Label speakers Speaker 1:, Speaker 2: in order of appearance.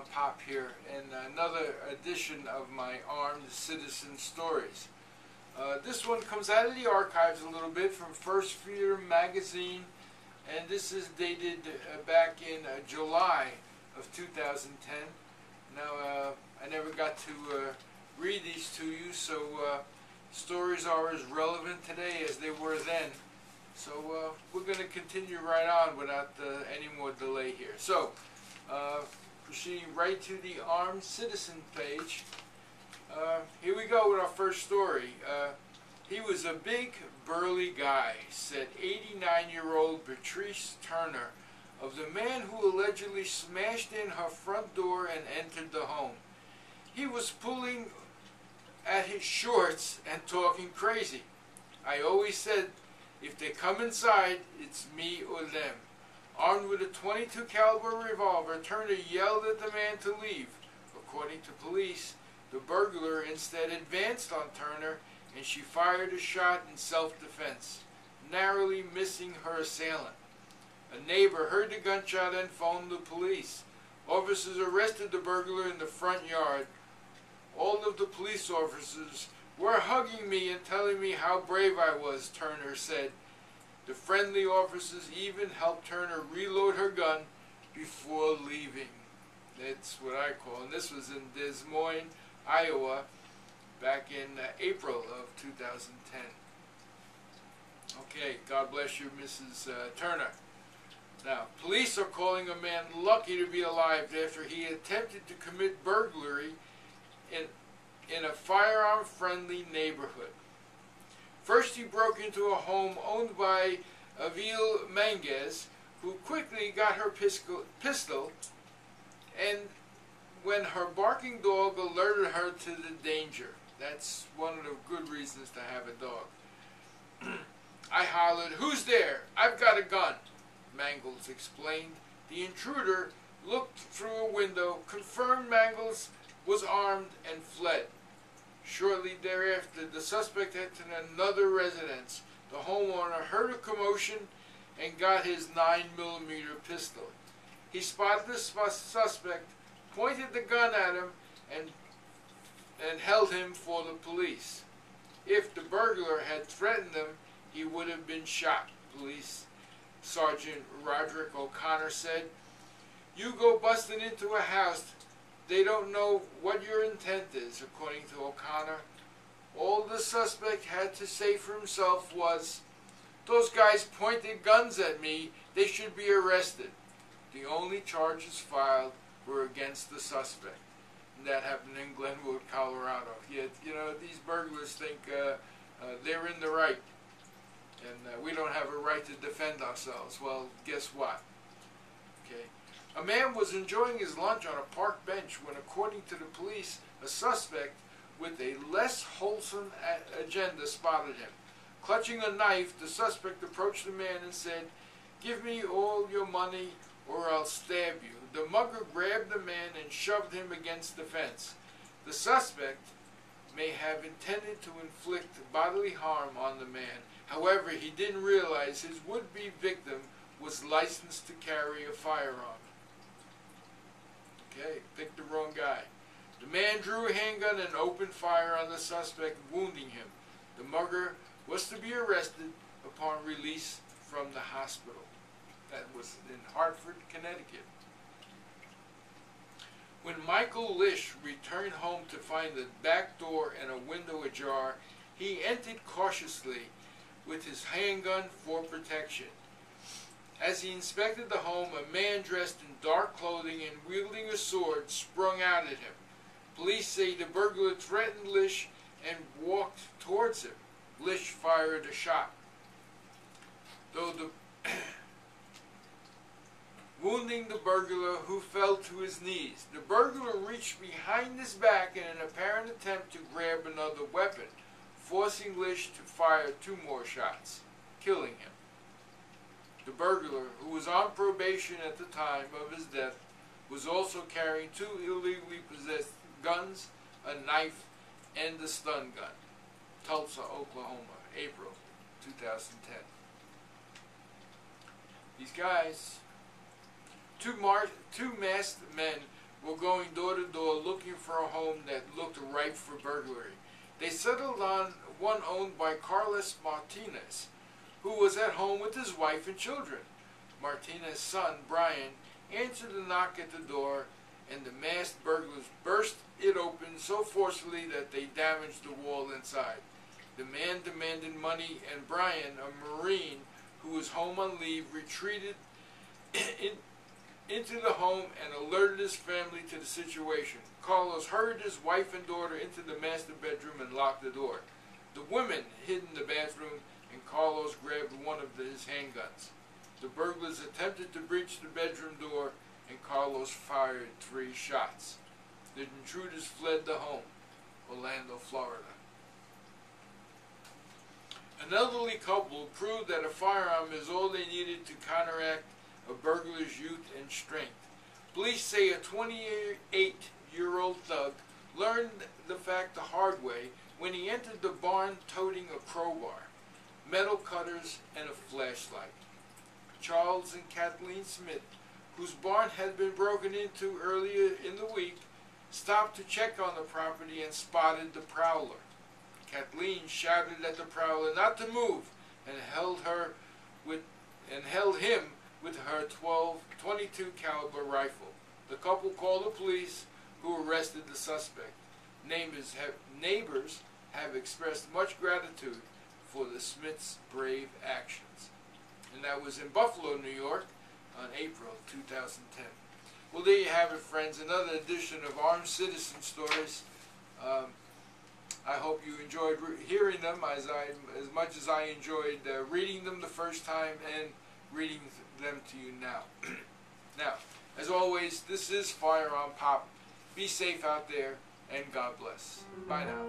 Speaker 1: FirearmPop here in another edition of my Armed Citizen Stories. This one comes out of the archives a little bit from First Freedom magazine, and this is dated back in July of 2010. Now, I never got to read these to you, so stories are as relevant today as they were then. So we're going to continue right on without any more delay here. So, proceeding right to the Armed Citizen page. Here we go with our first story. He was a big, burly guy, said 89-year-old Patrice Turner of the man who allegedly smashed in her front door and entered the home. He was pulling at his shorts and talking crazy. I always said, if they come inside, it's me or them. Armed with a .22 caliber revolver, Turner yelled at the man to leave. According to police, the burglar instead advanced on Turner, and she fired a shot in self-defense, narrowly missing her assailant. A neighbor heard the gunshot and phoned the police. Officers arrested the burglar in the front yard. All of the police officers were hugging me and telling me how brave I was, Turner said. The friendly officers even helped Turner reload her gun before leaving. That's what I call, and this was in Des Moines, Iowa, back in April of 2010. Okay, God bless you, Mrs. Turner. Now, police are calling a man lucky to be alive after he attempted to commit burglary in a firearm-friendly neighborhood. First, he broke into a home owned by Avil Manguez, who quickly got her pistol, and when her barking dog alerted her to the danger. That's one of the good reasons to have a dog. I hollered, "Who's there? I've got a gun," Mangles explained. The intruder looked through a window, confirmed Mangles was armed, and fled. Shortly thereafter, the suspect entered another residence. The homeowner heard a commotion and got his 9mm pistol. He spotted the suspect, pointed the gun at him, and held him for the police. If the burglar had threatened him, he would have been shot, Police Sergeant Roderick O'Connor said. You go busting into a house, they don't know what your intent is, according to O'Connor. All the suspect had to say for himself was, "Those guys pointed guns at me, they should be arrested." The only charges filed were against the suspect. And that happened in Glenwood, Colorado. Yet, you know, these burglars think they're in the right. And we don't have a right to defend ourselves. Well, guess what? Okay. A man was enjoying his lunch on a park bench when, according to the police, a suspect with a less wholesome agenda spotted him. Clutching a knife, the suspect approached the man and said, "Give me all your money or I'll stab you." The mugger grabbed the man and shoved him against the fence. The suspect may have intended to inflict bodily harm on the man. However, he didn't realize his would-be victim was licensed to carry a firearm. Okay, picked the wrong guy. The man drew a handgun and opened fire on the suspect, wounding him. The mugger was to be arrested upon release from the hospital. That was in Hartford, Connecticut. When Michael Lish returned home to find the back door and a window ajar, he entered cautiously with his handgun for protection. As he inspected the home, a man dressed in dark clothing and wielding a sword sprung out at him. Police say the burglar threatened Lish and walked towards him. Lish fired a shot, wounding the burglar, who fell to his knees. The burglar reached behind his back in an apparent attempt to grab another weapon, forcing Lish to fire 2 more shots, killing him. The burglar, who was on probation at the time of his death, was also carrying 2 illegally possessed guns, a knife, and a stun gun. Tulsa, Oklahoma, April 2010. These guys, two masked men were going door to door looking for a home that looked ripe for burglary. They settled on one owned by Carlos Martinez, who was at home with his wife and children. Martinez's son, Brian, answered the knock at the door, and the masked burglars burst it open so forcefully that they damaged the wall inside. The man demanded money, and Brian, a Marine who was home on leave, retreated into the home and alerted his family to the situation. Carlos hurried his wife and daughter into the master bedroom and locked the door. The women hid in the bathroom, and Carlos grabbed one of his handguns. The burglars attempted to breach the bedroom door, and Carlos fired 3 shots. The intruders fled the home, Orlando, Florida. An elderly couple proved that a firearm is all they needed to counteract a burglar's youth and strength. Police say a 28-year-old thug learned the fact the hard way when he entered the barn toting a crowbar, metal cutters, and a flashlight. Charles and Kathleen Smith, whose barn had been broken into earlier in the week, stopped to check on the property and spotted the prowler. Kathleen shouted at the prowler not to move and held him with her 22 caliber rifle. The couple called the police, who arrested the suspect. Neighbors have expressed much gratitude for the Smiths' brave actions. And that was in Buffalo, New York, on April 2010. Well, there you have it, friends. Another edition of Armed Citizen Stories. I hope you enjoyed hearing them as much as I enjoyed reading them the first time and reading them to you now. Now, as always, this is FirearmPop. Be safe out there, and God bless. Bye now.